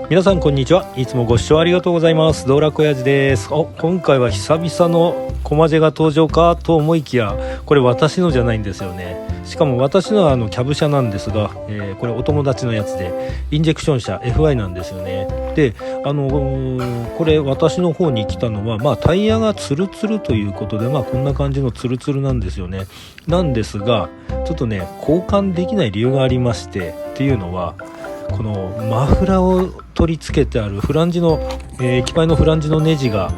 皆さんこんにちは。いつもご視聴ありがとうございます。道楽親父です。今回は久々のコマジェが登場かと思いきや、これ私のじゃないんですよね。しかも私のはキャブ車なんですが、これお友達のやつでインジェクション車 FI なんですよね。で、これ私の方に来たのは、タイヤがツルツルということで、こんな感じのツルツルなんですよね。なんですが、ちょっとね交換できない理由がありまして、っていうのはこのマフラーを取り付けてあるフランジの、液パイのフランジのネジが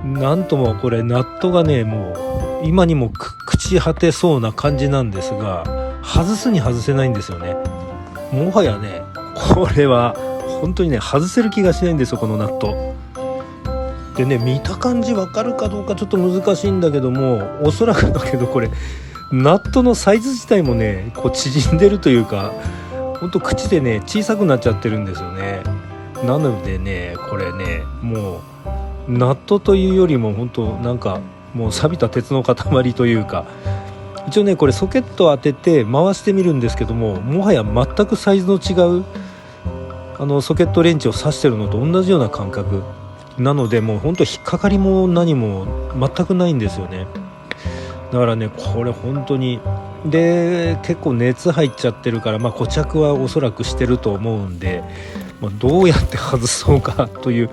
なんともこれナットがね、もう今にも朽ち果てそうな感じなんですが、外すに外せないんですよね。もはやね、これは本当にね外せる気がしないんですよ、このナットでね。見た感じわかるかどうかちょっと難しいんだけども、おそらくだけどこれナットのサイズ自体もねこう縮んでるというか、ほんと口でね小さくなっちゃってるんですよね。なのでね、これねもうナットというよりも本当なんかもう錆びた鉄の塊というか、一応ねこれソケットを当てて回してみるんですけども、もはや全くサイズの違うソケットレンチを挿してるのと同じような感覚なので、もう本当引っかかりも何も全くないんですよね。だからねこれ本当にで結構熱入っちゃってるから、固着はおそらくしてると思うんで、どうやって外そうかという、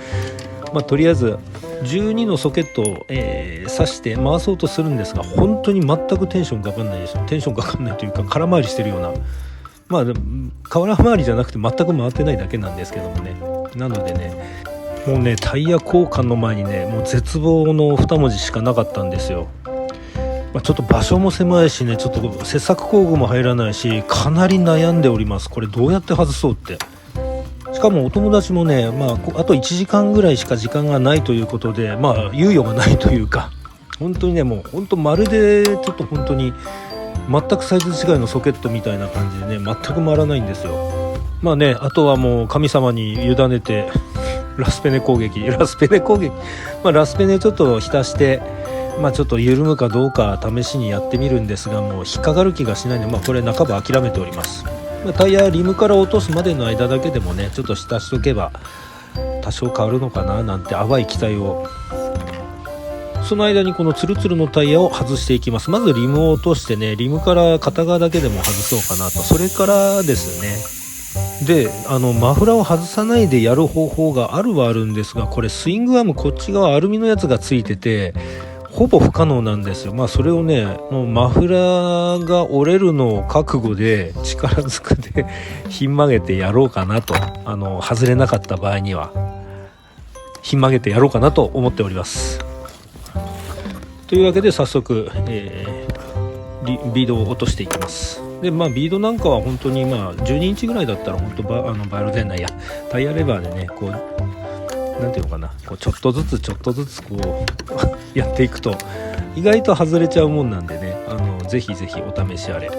とりあえず12のソケットを、挿して回そうとするんですが、本当に全くテンションかかんないですよ。テンションかかんないというか空回りしてるような、空回りじゃなくて全く回ってないだけなんですけどもね。なのでね、もうねタイヤ交換の前にねもう絶望の2文字しかなかったんですよ。ちょっと場所も狭いしね、ちょっと切削工具も入らないし、かなり悩んでおります。これどうやって外そうって。しかもお友達もね、あと1時間ぐらいしか時間がないということで、猶予がないというか、本当にねもう本当まるでちょっと本当に全くサイズ違いのソケットみたいな感じでね全く回らないんですよ。あとはもう神様に委ねてラスペネ攻撃、ラスペネちょっと浸してちょっと緩むかどうか試しにやってみるんですが、もう引っかかる気がしないので、これ半ば諦めております。タイヤリムから落とすまでの間だけでもねちょっと浸しとけば多少変わるのかななんて淡い期待を。その間にこのツルツルのタイヤを外していきます。まずリムを落としてね、リムから片側だけでも外そうかなと。それからですね、でマフラーを外さないでやる方法があるはあるんですが、これスイングアームこっち側アルミのやつがついててほぼ不可能なんですよ。それをねもうマフラーが折れるのを覚悟で力ずくでひん曲げてやろうかなと、外れなかった場合にはひん曲げてやろうかなと思っております。というわけで早速、ビードを落としていきます。でビードなんかは本当に12インチぐらいだったら本当バイロじゃないやタイヤレバーでねこうなんていうのかな、こうちょっとずつこうやっていくと意外と外れちゃうもんなんでね、ぜひぜひお試しあれ、押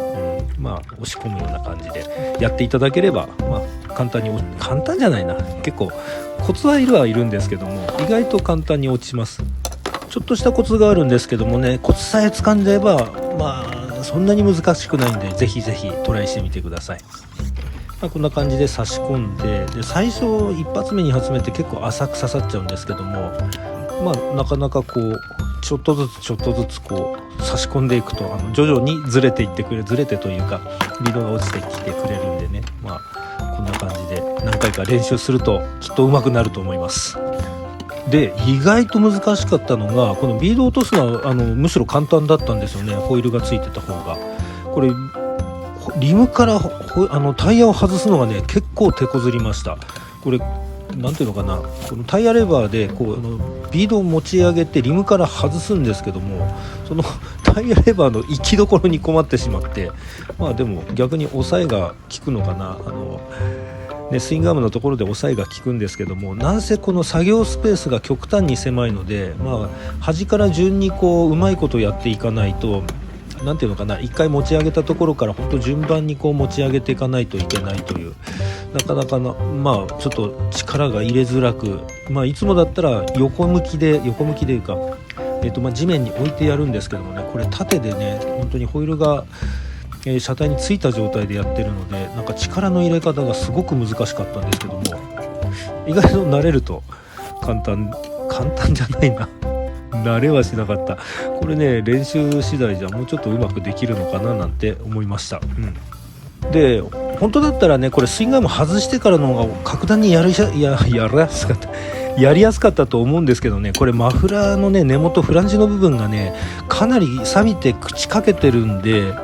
し込むような感じでやっていただければ、簡単じゃないな、結構コツはいるんですけども、意外と簡単に落ちます。ちょっとしたコツがあるんですけどもね、コツさえ掴んでればそんなに難しくないんで、ぜひぜひトライしてみてください。こんな感じで差し込んで、最初一発目2発目って結構浅く刺さっちゃうんですけども、なかなかこうちょっとずつこう差し込んでいくと徐々にずれてというかビードが落ちてきてくれるんでね、こんな感じで何回か練習するときっと上手くなると思います。で意外と難しかったのが、このビードを落とすのはむしろ簡単だったんですよね。ホイールがついてた方が。これリムからタイヤを外すのがね結構手こずりました。これなんていうのかな、このタイヤレバーでこうビードを持ち上げてリムから外すんですけども、そのタイヤレバーの行きどころに困ってしまって、でも逆に押さえが効くのかな、スイングアームのところで押さえが効くんですけども、なんせこの作業スペースが極端に狭いので、端から順にこううまいことやっていかないと、なんていうのかな、一回持ち上げたところから本当順番にこう持ち上げていかないといけないという、なかなかのちょっと力が入れづらく、いつもだったら横向きでいうか、地面に置いてやるんですけどもね、これ縦でね本当にホイールが車体についた状態でやってるので、なんか力の入れ方がすごく難しかったんですけども、意外と慣れると簡単じゃないな慣れはしなかった。これね、練習次第じゃもうちょっとうまくできるのかななんて思いました。で本当だったらね、これスイングアーム外してからの方が格段にやりやすかったと思うんですけどね、これマフラーのね根元フランジの部分がねかなり錆びて朽ちかけてるんで、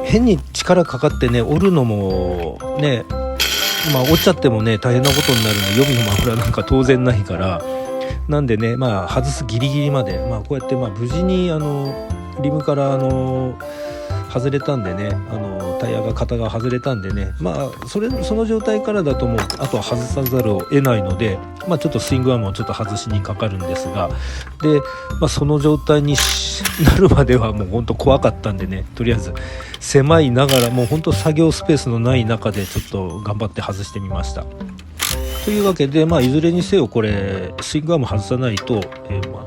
変に力かかってね折るのもね、折っちゃってもね大変なことになるので、予備のマフラーなんか当然ないから、なんでね外すギリギリまで、こうやって無事にリムから外れたんでね、タイヤが型が外れたんでね、その状態からだともうあとは外さざるを得ないので、ちょっとスイングアームをちょっと外しにかかるんですが、で、その状態になるまではもう本当怖かったんでね、とりあえず狭いながらもう本当作業スペースのない中でちょっと頑張って外してみました。というわけで、いずれにせよこれスイングアーム外さないと、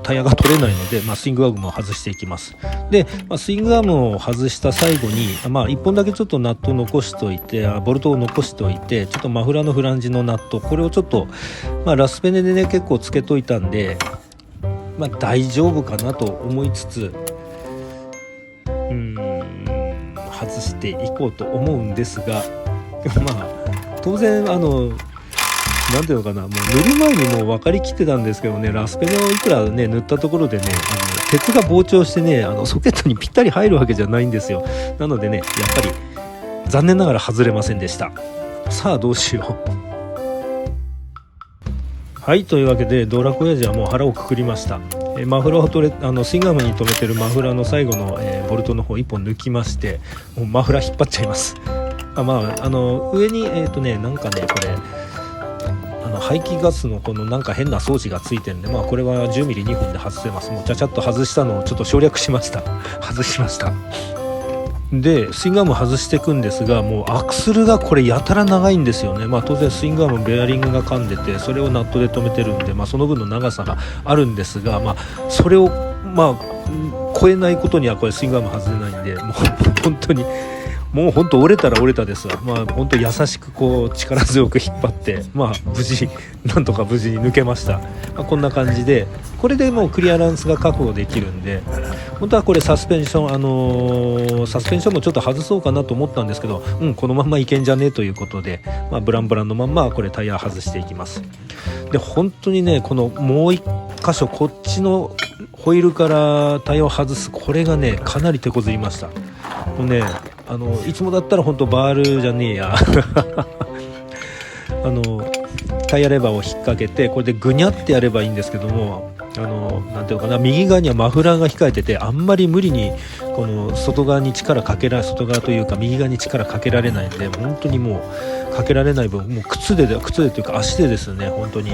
タイヤが取れないので、スイングアームを外していきます。で、スイングアームを外した最後に、1本だけちょっとナットを残しといて、ボルトを残しておいて、ちょっとマフラーのフランジのナット、これをちょっと、ラスペネでね結構つけといたんで、大丈夫かなと思いつつ外していこうと思うんですが、当然なんていうのかな、もう塗る前にもう分かりきってたんですけどね、ラスペネをいくらね塗ったところでね、鉄が膨張してねソケットにぴったり入るわけじゃないんですよ。なのでね、やっぱり残念ながら外れませんでした。さあどうしよう。はい、というわけで道楽親父はもう腹をくくりました。マフラーをスイングアームに留めてるマフラーの最後の、ボルトの方1本抜きまして、もうマフラー引っ張っちゃいます。上になんかねこれ排気ガスのこのなんか変な装置がついてるんで、これは 10mm2 本で外せます。もうちゃちゃっと外したのをちょっと省略しました。外しました。でスイングアーム外していくんですが、もうアクスルがこれやたら長いんですよね。当然スイングアームベアリングが噛んでて、それをナットで留めてるんで、その分の長さがあるんですが、それを超えないことにはこれスイングアーム外れないんで、もう本当にもう本当折れたら折れたですわ。本当優しくこう力強く引っ張って、なんとか無事に抜けました。こんな感じで、これでもうクリアランスが確保できるんで、本当はこれサスペンションもちょっと外そうかなと思ったんですけど、このまんまいけんじゃねえということで、ブランのまんまこれタイヤ外していきます。で本当にね、このもう一箇所こっちのホイールからタイヤを外す、これがねかなり手こずりました。もうねいつもだったら本当バールじゃねえやタイヤレバーを引っ掛けてこれでグニャってやればいいんですけども、なんていうのかな、右側にはマフラーが控えてて、あんまり無理にこの外側というか右側に力かけられないんで、本当にもうかけられない分、もう靴でというか足でですね、本当に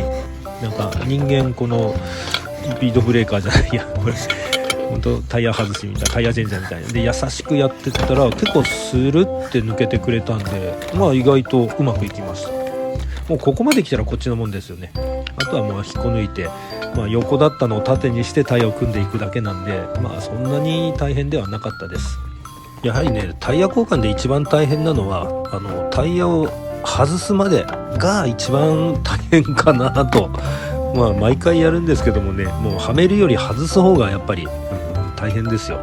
なんか人間このスピードブレーカーじゃないやこれ本当タイヤ外しみたいな、タイヤチェンジャーみたいなで優しくやってったら結構スルって抜けてくれたんで、意外とうまくいきました。もうここまで来たらこっちのもんですよね。あとは引っこ抜いて、横だったのを縦にしてタイヤを組んでいくだけなんで、そんなに大変ではなかったです。やはりね、タイヤ交換で一番大変なのはタイヤを外すまでが一番大変かなと毎回やるんですけどもね、もうはめるより外す方がやっぱり、大変ですよ。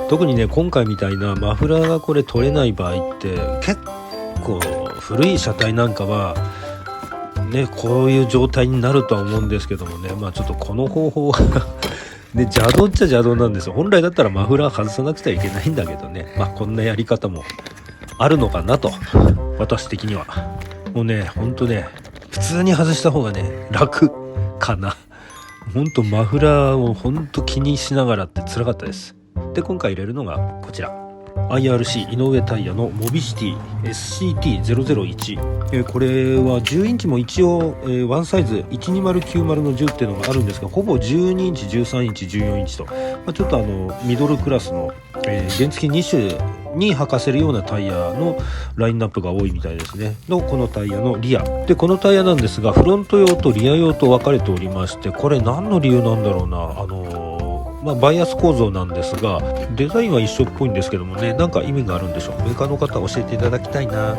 特にね、今回みたいなマフラーがこれ取れない場合って結構古い車体なんかはね、こういう状態になるとは思うんですけどもね、ちょっとこの方法はね、邪道っちゃ邪道なんですよ。本来だったらマフラー外さなくちゃいけないんだけどね、こんなやり方もあるのかなと、私的には。もうね、ほんとね、普通に外した方がね楽かな。ほんとマフラーをほんと気にしながらって辛かったです。で今回入れるのがこちら IRC 井上タイヤのモビシティ SCT001、これは10インチも一応、ワンサイズ12090の10っていうのがあるんですが、ほぼ12インチ13インチ14インチと、ちょっとミドルクラスの、原付2種に履かせるようなタイヤのラインナップが多いみたいですね。のこのタイヤのリアで、このタイヤなんですがフロント用とリア用と分かれておりまして、これ何の理由なんだろうな、バイアス構造なんですが、デザインは一緒っぽいんですけどもね、なんか意味があるんでしょう。メーカーの方教えていただきたいな。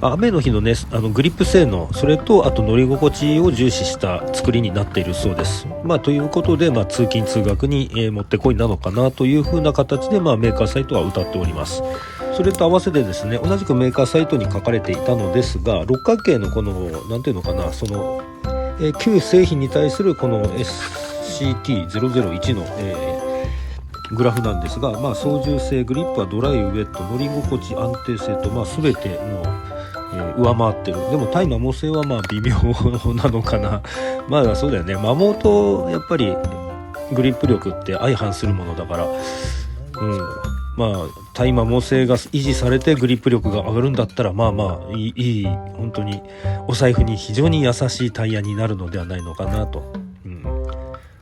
雨の日のね、グリップ性能、それとあと乗り心地を重視した作りになっているそうです。ということで、通勤通学に、もってこいなのかなという風な形で、メーカーサイトは謳っております。それと合わせてですね、同じくメーカーサイトに書かれていたのですが、六角形のこのなんていうのかな、旧製品に対するこの SCT001 の、グラフなんですが、操縦性、グリップはドライ、ウェット、乗り心地、安定性と、全てもう、上回ってる。でも対摩耗性は微妙なのかな。そうだよね。摩耗とやっぱりグリップ力って相反するものだから、対摩耗性が維持されてグリップ力が上がるんだったらいい本当にお財布に非常に優しいタイヤになるのではないのかなと、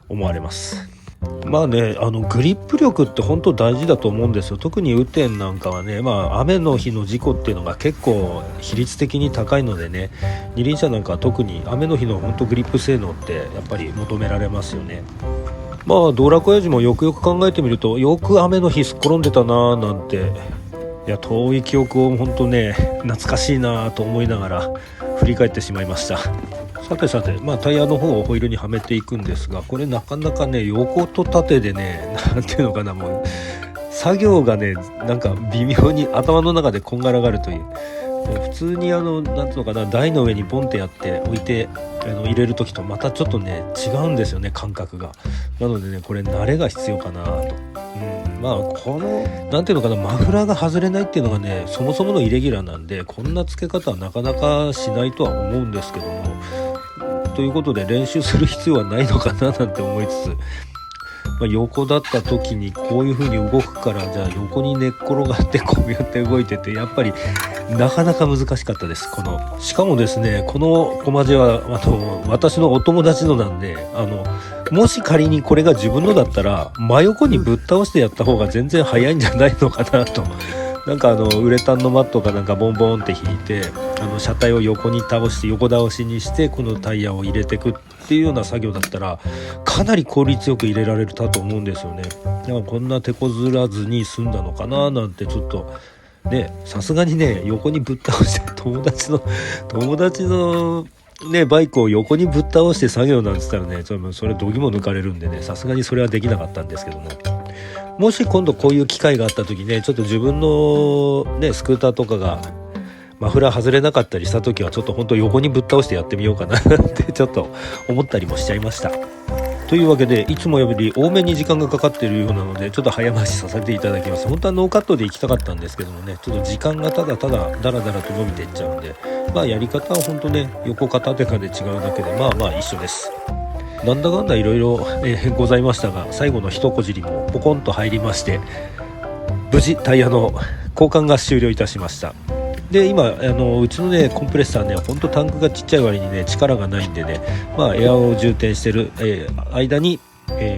思われます。グリップ力って本当大事だと思うんですよ。特に雨天なんかはね、雨の日の事故っていうのが結構比率的に高いのでね、二輪車なんかは特に雨の日の本当グリップ性能ってやっぱり求められますよね。道楽親父もよくよく考えてみると、よく雨の日すっ転んでたなーなんて、いや遠い記憶を本当ね懐かしいなと思いながら振り返ってしまいました。さて、タイヤの方をホイールにはめていくんですが、これなかなかね横と縦でね、なんていうのかな、もう作業がねなんか微妙に頭の中でこんがらがるという、普通になんていうのかな、台の上にポンってやって置いて入れる時とまたちょっとね違うんですよね、感覚が。なのでねこれ慣れが必要かなと。このなんていうのかな、マフラーが外れないっていうのがねそもそものイレギュラーなんで、こんな付け方はなかなかしないとは思うんですけども、ということで練習する必要はないのかななんて思いつつ、横だった時にこういう風に動くから、じゃあ横に寝っ転がってこうやって動いてて、やっぱりなかなか難しかったです。しかもですね、このコマジは私のお友達のなんで、もし仮にこれが自分のだったら真横にぶっ倒してやった方が全然早いんじゃないのかなと。なんかウレタンのマットかなんかボンボンって引いて、車体を横倒しにしてこのタイヤを入れていくっていうような作業だったらかなり効率よく入れられたと思うんですよね。だからこんな手こずらずに済んだのかななんて、ちょっとね、さすがにね横にぶっ倒して友達のねバイクを横にぶっ倒して作業なんて言ったらね、それ度肝抜かれるんでね、さすがにそれはできなかったんですけども、もし今度こういう機会があった時ね、ちょっと自分のねスクーターとかがマフラー外れなかったりした時は、ちょっと本当横にぶっ倒してやってみようかなってちょっと思ったりもしちゃいました。というわけで、いつもより多めに時間がかかっているようなので、ちょっと早回しさせていただきます。本当はノーカットで行きたかったんですけどもね、ちょっと時間がただただダラダラと伸びていっちゃうんで、やり方は本当ね横か縦かで違うだけで一緒です。なんだかんだいろいろございましたが、最後の一こじりもポコンと入りまして、無事タイヤの交換が終了いたしました。で今うちのねコンプレッサーね、ほんとタンクがちっちゃい割にね力がないんでね、エアを充填してる、間に、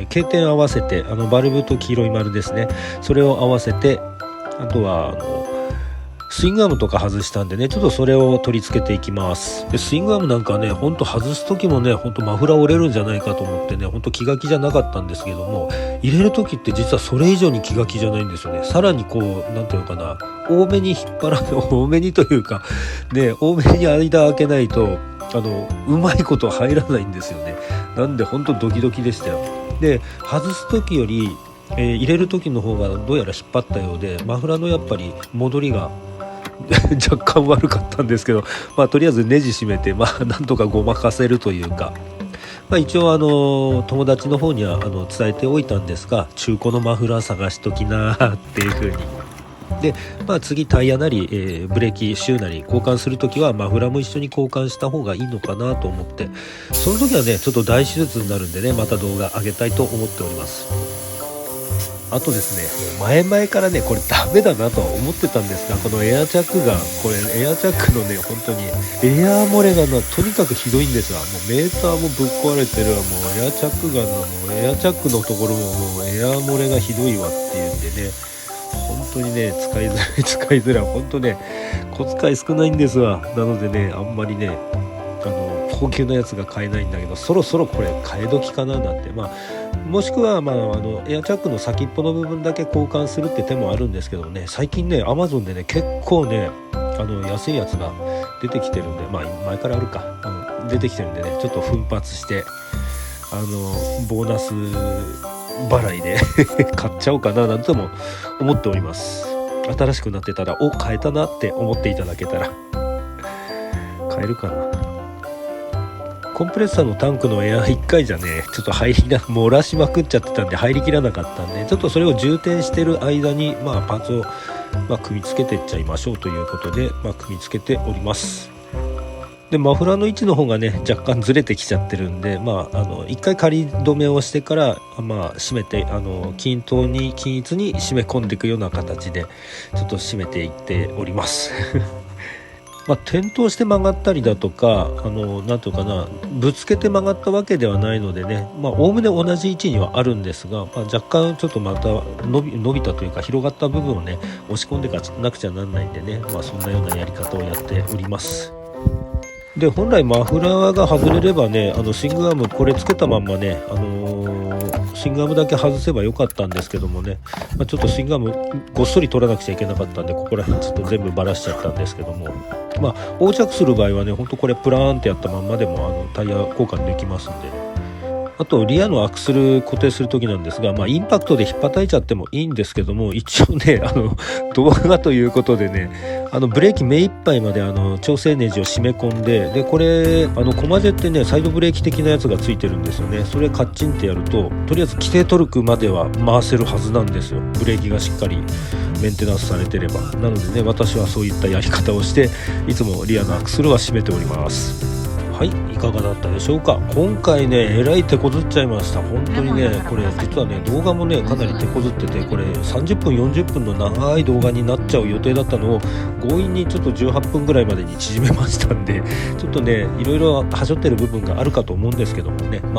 経点合わせてバルブと黄色い丸ですね、それを合わせて、あとはスイングアームとか外したんでね、ちょっとそれを取り付けていきます。でスイングアームなんかね、ほんと外す時もね、ほんとマフラー折れるんじゃないかと思ってね、ほんと気が気じゃなかったんですけども、入れる時って実はそれ以上に気が気じゃないんですよね。さらにこうなんていうのかな、多めに引っ張ら多めにというかね、多めに間開けないとうまいこと入らないんですよね。なんでほんとドキドキでしたよ。で外す時より、入れる時の方がどうやら引っ張ったようで、マフラーのやっぱり戻りが若干悪かったんですけど、とりあえずネジ締めてなんとかごまかせるというか、一応友達の方には伝えておいたんですが、中古のマフラー探しときなーっていう風に。で、次タイヤなり、ブレーキシューなり交換するときはマフラーも一緒に交換した方がいいのかなと思って、その時はねちょっと大手術になるんでね、また動画上げたいと思っております。あとですね、前々からねこれダメだなとは思ってたんですが、このエアチャックガン、これエアチャックのね本当にエア漏れがとにかくひどいんですわ。もうメーターもぶっ壊れてるわ、もうエアチャックガンのもうエアチャックのところももうエア漏れがひどいわっていうんでね、本当にね使いづらい本当ね小遣い少ないんですわ。なのでねあんまりね高級なやつが買えないんだけど、そろそろこれ買い時かななんて、もしくは、エアチャックの先っぽの部分だけ交換するって手もあるんですけどね、最近ね Amazon でね結構ね安いやつが出てきてるんで、前からあるか、出てきてるんでね、ちょっと奮発してボーナス払いで買っちゃおうかななんとも思っております。新しくなってたら買えたなって思っていただけたら買えるかな。コンプレッサーのタンクのエア1回じゃねちょっと漏らしまくっちゃってたんで入りきらなかったんで、ちょっとそれを充填してる間にパーツを組み付けていっちゃいましょうということで、組み付けております。でマフラーの位置の方がね若干ずれてきちゃってるんで、一回仮止めをしてから締めて均一に締め込んでいくような形でちょっと締めていっております転倒して曲がったりだとかなんていうかな、ぶつけて曲がったわけではないのでね、おおむね同じ位置にはあるんですが、若干ちょっとまた伸びたというか広がった部分をね押し込んでいかなくちゃなんないんでね、そんなようなやり方をやっております。で本来マフラーが外れればねスイングアームこれつけたまんまね、スイングアームだけ外せばよかったんですけどもね、ちょっとスイングアームごっそり取らなくちゃいけなかったんで、ここら辺ちょっと全部ばらしちゃったんですけども、横着する場合はねほんとこれプラーンってやったまんまでもタイヤ交換できますんで。あとリアのアクセル固定する時なんですが、インパクトで引っ叩いちゃってもいいんですけども、一応ね動画ということでねブレーキ目いっぱいまで調整ネジを締め込んで、これコマジェってねサイドブレーキ的なやつがついてるんですよね。それカッチンってやるととりあえず規定トルクまでは回せるはずなんですよ、ブレーキがしっかりメンテナンスされてれば。なのでね私はそういったやり方をしていつもリアのアクセルは締めております。はい、いかがだったでしょうか。今回ねえらい手こずっちゃいました。本当にねこれ実はね動画もねかなり手こずってて、これ30分40分の長い動画になっちゃう予定だったのを強引にちょっと18分ぐらいまでに縮めましたんで、ちょっとねいろいろはしょってる部分があるかと思うんですけどもね、こん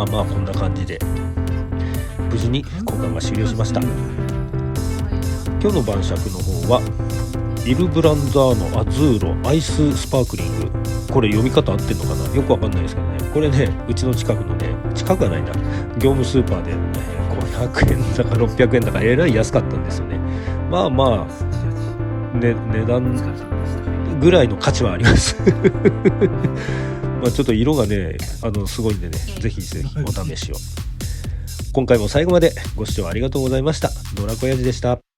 な感じで無事に交換が終了しました。今日の晩酌の方はイルブランダーのアズーロアイススパークリング、これ読み方合ってんのかな、よくわかんないですけどね、これねうちの近くのね近くはないんだ業務スーパーで、500円だか600円だかえらい安かったんですよね。値段ぐらいの価値はありますちょっと色がねすごいんでね、ぜひぜひお試しを。今回も最後までご視聴ありがとうございました。ドラコヤジでした。